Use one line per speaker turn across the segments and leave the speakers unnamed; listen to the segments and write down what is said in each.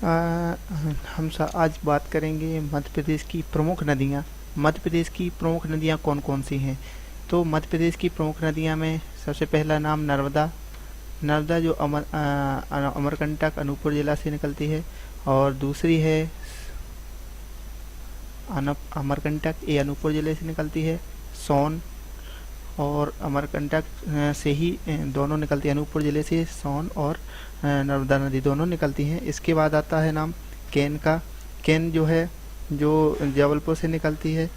अ, आज बात करेंगे मध्य प्रदेश की प्रमुख नदियाँ। मध्य प्रदेश की प्रमुख नदियाँ कौन कौन सी हैं? तो मध्य प्रदेश की प्रमुख नदियाँ में सबसे पहला नाम नर्मदा। नर्मदा जो अमरकंटक अनूपपुर जिला से निकलती है। और दूसरी है अमरकंटक, ये अनूपपुर जिले से निकलती है। सोन और अमरकंटक से ही दोनों निकलती है, अनूपपुर जिले से सोन और नर्मदा नदी दोनों निकलती हैं। इसके बाद आता है नाम केन का। केन जो है जो जबलपुर से निकलती है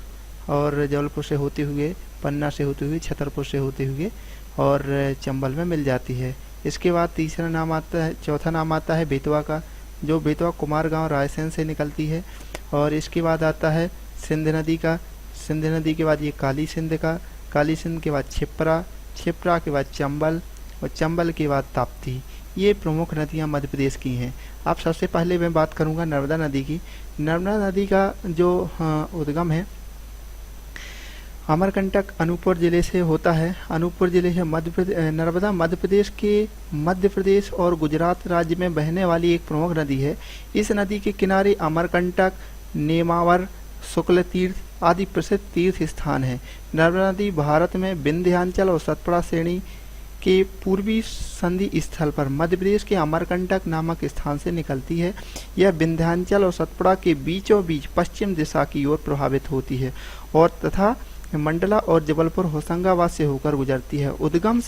और जबलपुर से होते हुए, पन्ना से होते हुए, छतरपुर से होते हुए और चंबल में मिल जाती है। इसके बाद चौथा नाम आता है बेतवा का, जो बेतवा कुमारगांव रायसेन से निकलती है। और इसके बाद आता है सिंध नदी का। सिंध नदी के बाद ये काली सिंध का, काली सिंध के बाद क्षिप्रा, क्षिप्रा के बाद चंबल और चंबल के बाद ताप्ती। ये प्रमुख नदियां मध्य प्रदेश की हैं। अब सबसे पहले मैं बात करूंगा नर्मदा नदी की। नर्मदा नदी का जो उद्गम है अमरकंटक अनूपपुर जिले से होता है। अनूपपुर जिले से नर्मदा मध्य प्रदेश के मध्य प्रदेश और गुजरात राज्य में बहने वाली एक प्रमुख नदी है। इस नदी के किनारे अमरकंटक, नेमावर, शुक्ल तीर्थ आदि प्रसिद्ध तीर्थ स्थान हैं। नर्मदा नदी भारत में विंध्याचल और सतपुड़ा श्रेणी के पूर्वी संधि स्थल पर मध्य प्रदेश के अमरकंटक नामक स्थान से निकलती है। यह विंध्याचल और सतपुड़ा के बीचों बीच पश्चिम दिशा की ओर प्रभावित होती है और तथा मंडला और जबलपुर होशंगाबाद से होकर गुजरती है। उद्गम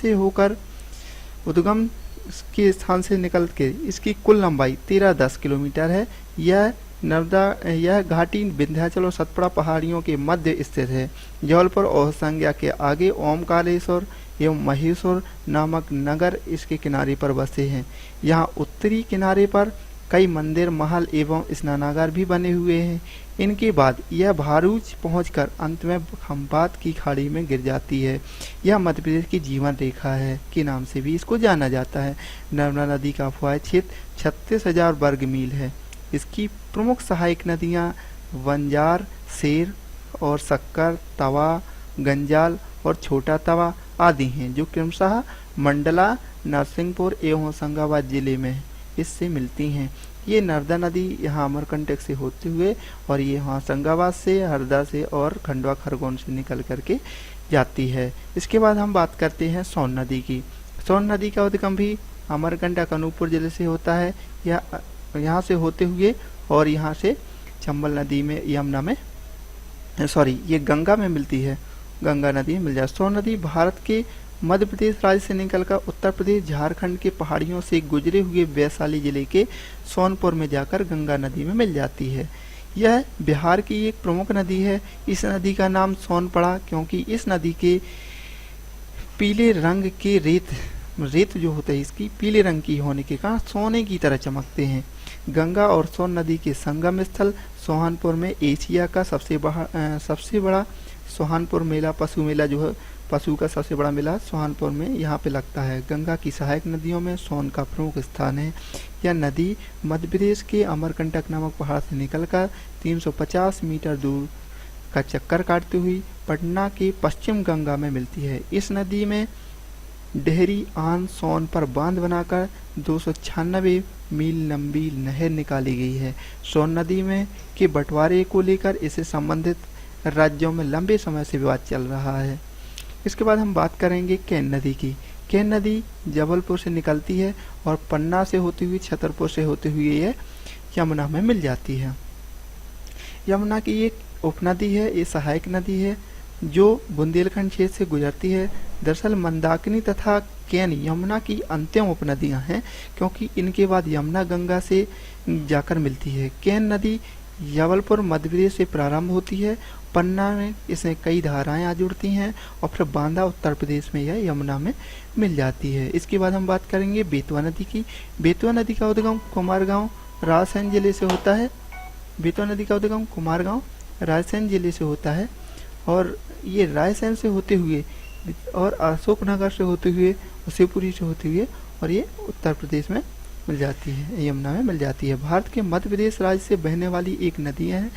के स्थान से निकल के इसकी कुल लंबाई 13-10 किलोमीटर है। यह घाटी विंध्याचल और सतपुड़ा पहाड़ियों के मध्य स्थित है। जबलपुर और होशंगा के आगे ओमकारेश्वर एवं महेश्वर नामक नगर इसके किनारे पर बसे हैं। यहाँ उत्तरी किनारे पर कई मंदिर, महल एवं स्नानागार भी बने हुए हैं। इनके बाद यह भारूच पहुंचकर अंत में खंपात की खाड़ी में गिर जाती है। यह मध्य प्रदेश की जीवन रेखा है के नाम से भी इसको जाना जाता है। नर्मदा नदी का अफवाह क्षेत्र 36,000 वर्ग मील है। इसकी प्रमुख सहायक नदियां वंजार, सेर और शक्कर, तवा, गंजाल और छोटा तवा आदि हैं, जो क्रमशः मंडला, नरसिंहपुर एवं होशंगाबाद जिले में इससे मिलती हैं। ये नर्मदा नदी यहाँ अमरकंटक से होते हुए और ये होशंगाबाद से, हरदा से और खंडवा खरगोन से निकल करके जाती है। इसके बाद हम बात करते हैं सोन नदी की। सोन नदी का उद्गम भी अमरकंटक अनूपपुर जिले से होता है। यह यहाँ से होते हुए और यहाँ से चंबल नदी में, यमुना में, ये गंगा में मिलती है, गंगा नदी में मिल जाए। सोन नदी भारत के मध्य प्रदेश राज्य से निकलकर उत्तर प्रदेश, झारखंड के पहाड़ियों से गुजरे हुए वैशाली जिले के सोनपुर में जाकर गंगा नदी में मिल जाती है। यह बिहार की एक प्रमुख नदी है। इस नदी का नाम सोन पड़ा क्योंकि इस नदी के पीले रंग के रेत जो होते हैं इसकी पीले रंग की होने के कारण सोने की तरह चमकते हैं। गंगा और सोन नदी के संगम स्थल सोहानपुर में एशिया का सबसे बड़ा सोहानपुर मेला, पशु मेला जो है, पशु का सबसे बड़ा मेला सोहानपुर में यहाँ पे लगता है। गंगा की सहायक नदियों में सोन का प्रमुख स्थान है। यह नदी मध्य प्रदेश के अमरकंटक नामक पहाड़ से निकलकर 350 मीटर दूर का चक्कर काटती हुई पटना के पश्चिम गंगा में मिलती है। इस नदी में डेहरी आन सोन पर बांध बनाकर 296 मील लंबी नहर निकाली गई है। सोन नदी में के बंटवारे को लेकर इसे संबंधित राज्यों में लंबे समय से विवाद चल रहा है। इसके बाद हम बात करेंगे केन नदी की। केन नदी जबलपुर से निकलती है और पन्ना से होती हुई, छतरपुर से होते हुए ये यमुना में मिल जाती है। यमुना की एक उपनदी है, ये सहायक नदी है जो बुंदेलखंड क्षेत्र से गुजरती है। दरअसल मंदाकिनी तथा केन यमुना की अंतिम उपनदियां हैं क्योंकि इनके बाद यमुना गंगा से जाकर मिलती है। केन नदी जबलपुर मध्य प्रदेश से प्रारंभ होती है, पन्ना में इसमें कई धाराएं आ जुड़ती हैं और फिर बांदा उत्तर प्रदेश में यह यमुना में मिल जाती है। इसके बाद हम बात करेंगे बेतवा नदी की। बेतवा नदी का उद्गम कुमारगांव रायसेन जिले से होता है। बेतवा नदी का उद्गम कुमारगांव रायसेन जिले से होता है और ये रायसेन से होते हुए और अशोकनगर से होते हुए, शिवपुरी से होते हुए और ये उत्तर प्रदेश में मिल जाती है, यमुना में मिल जाती है। भारत के मध्य प्रदेश राज्य से बहने वाली एक नदी है।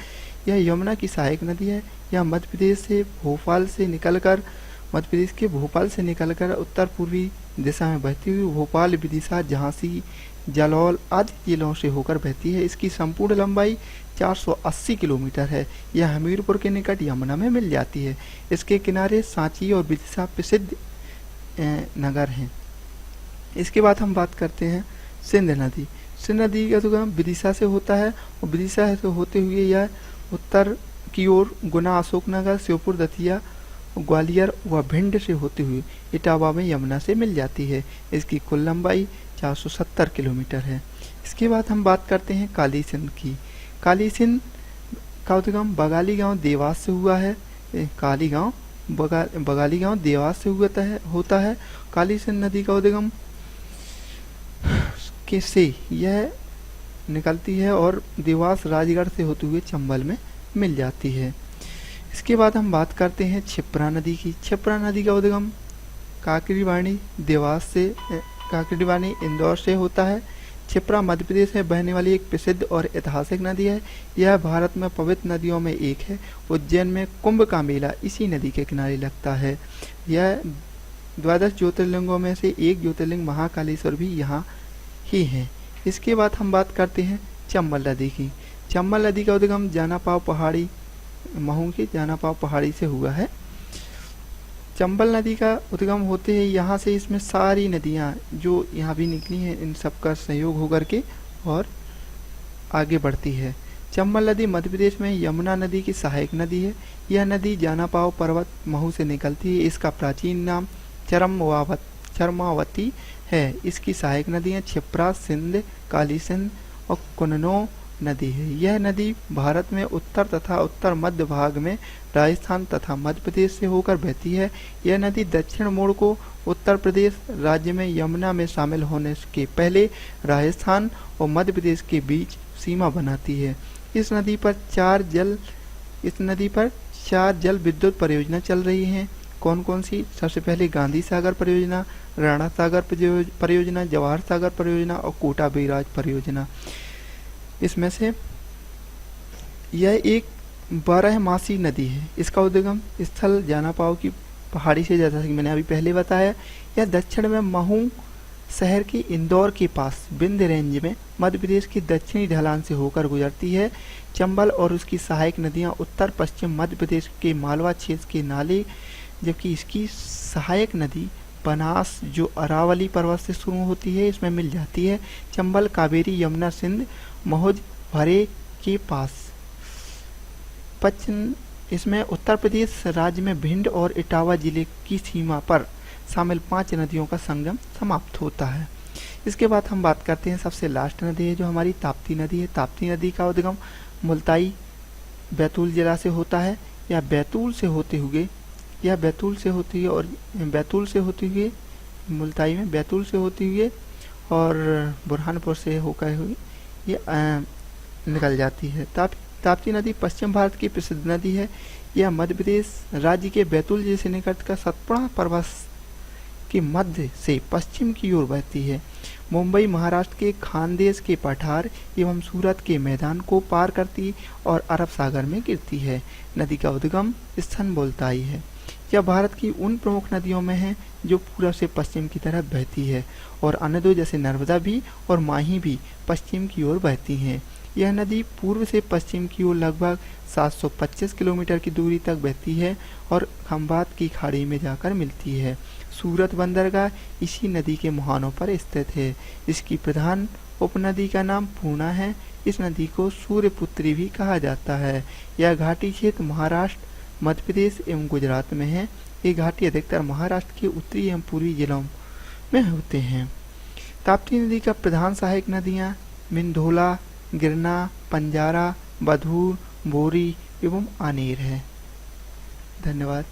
यह यमुना की सहायक नदी है। यह मध्य प्रदेश के भोपाल से निकलकर उत्तर पूर्वी दिशा में बहती हुई भोपाल, विदिशा, झांसी, जालौर आदि जिलों से होकर बहती है। इसकी संपूर्ण लंबाई 480 किलोमीटर है। यह हमीरपुर के निकट यमुना में मिल जाती है। इसके किनारे सांची और विदिशा प्रसिद्ध नगर हैं। इसके बाद हम बात करते हैं सिंध नदी। सिंध नदी का उद्गम विदिशा से होता है और विदिशा से होते हुए यह उत्तर की ओर गुना, अशोकनगर, श्योपुर, दतिया, ग्वालियर व भिंड से होते हुए इटावा में यमुना से मिल जाती है। इसकी कुल लंबाई 470 किलोमीटर है। इसके बाद हम बात करते हैं काली सिंध की। काली सिंध का उद्गम बगाली गांव देवास से हुआ है। बगाली गांव देवास से होता है। काली सिंध नदी का उद्गम से यह निकलती है और देवास राजगढ़ से होते हुए चंबल में मिल जाती है। इसके बाद हम बात करते हैं क्षिप्रा नदी की। क्षिप्रा नदी का उद्गम काकड़ीवाणी इंदौर से होता है। क्षिप्रा मध्य प्रदेश में बहने वाली एक प्रसिद्ध और ऐतिहासिक नदी है। यह भारत में पवित्र नदियों में एक है। उज्जैन में कुंभ का मेला इसी नदी के किनारे लगता है। यह 12 ज्योतिर्लिंगों में से एक ज्योतिर्लिंग महाकालेश्वर भी यहाँ ही है। इसके बाद हम बात करते हैं चंबल नदी की। चंबल नदी का उद्गम महू की जानापाव पहाड़ी से हुआ है। चंबल नदी का उद्गम होते हैं यहाँ से इसमें सारी नदियाँ जो यहाँ भी निकली हैं, इन सब का सहयोग होकर के और आगे बढ़ती है। चंबल नदी मध्य प्रदेश में यमुना नदी की सहायक नदी है। यह नदी जानापाव पर्वत महू से निकलती है। इसका प्राचीन नाम चरमावती है। इसकी सहायक नदियाँ क्षिप्रा, सिंध, काली सिंध और कुन्नो नदी है। यह नदी भारत में उत्तर तथा उत्तर मध्य भाग में राजस्थान तथा मध्य प्रदेश से होकर बहती है। यह नदी दक्षिण मोड़ को उत्तर प्रदेश राज्य में यमुना में शामिल होने के पहले राजस्थान और मध्य प्रदेश के बीच सीमा बनाती है। इस नदी पर चार जल विद्युत परियोजना चल रही हैं। कौन कौन सी? सबसे पहले गांधी सागर परियोजना, राणा सागर परियोजना, जवाहर सागर परियोजना और कोटा बैराज परियोजना। इसमें से यह एक 12मासी नदी है। इसका उद्गम स्थल जानापाव की पहाड़ी से, जैसा कि मैंने अभी पहले बताया। यह दक्षिण में महू शहर के इंदौर के पास विंध्य रेंज में मध्य प्रदेश की दक्षिणी ढलान से होकर गुजरती है। चंबल और उसकी सहायक नदियां उत्तर पश्चिम मध्य प्रदेश के मालवा क्षेत्र के नाले, जबकि इसकी सहायक नदी बनास जो अरावली पर्वत से शुरू होती है इसमें मिल जाती है। चंबल कावेरी यमुना सिंध महोज भरे के पास पश्चिम इसमें उत्तर प्रदेश राज्य में भिंड और इटावा जिले की सीमा पर शामिल 5 नदियों का संगम समाप्त होता है। इसके बाद हम बात करते हैं सबसे लास्ट नदी है जो हमारी ताप्ती नदी है। ताप्ती नदी का उद्गम मुल्ताई बैतूल जिला से होता है। यह बैतूल से होते हुए मुल्ताई में बैतूल से होती हुए और बुरहानपुर से होकर हुई ये निकल जाती है। ताप्ती नदी पश्चिम भारत की प्रसिद्ध नदी है। यह मध्य प्रदेश राज्य के बैतूल जिले से निकट का सतपुड़ा पर्वत के मध्य से पश्चिम की ओर बहती है। मुंबई महाराष्ट्र के खानदेश के पठार एवं सूरत के मैदान को पार करती और अरब सागर में गिरती है। नदी का उद्गम स्थल मुल्ताई है। यह भारत की उन प्रमुख नदियों में है जो पूर्व से पश्चिम की तरफ बहती है और अन्य दो जैसे नर्मदा भी और माही भी पश्चिम की ओर बहती हैं। यह नदी पूर्व से पश्चिम की ओर लगभग 725 किलोमीटर की दूरी तक बहती है और खंभात की खाड़ी में जाकर मिलती है। सूरत बंदरगाह इसी नदी के मुहानों पर स्थित है। इसकी प्रधान उपनदी का नाम पूर्णा है। इस नदी को सूर्यपुत्री भी कहा जाता है। यह घाटी क्षेत्र महाराष्ट्र, मध्य प्रदेश एवं गुजरात में है। ये घाटी अधिकतर महाराष्ट्र के उत्तरी एवं पूर्वी जिलों में होते हैं। ताप्ती नदी का प्रधान सहायक नदियाँ मिंधोला, गिरना, पंजारा, बधूर, बोरी एवं आनेर है। धन्यवाद।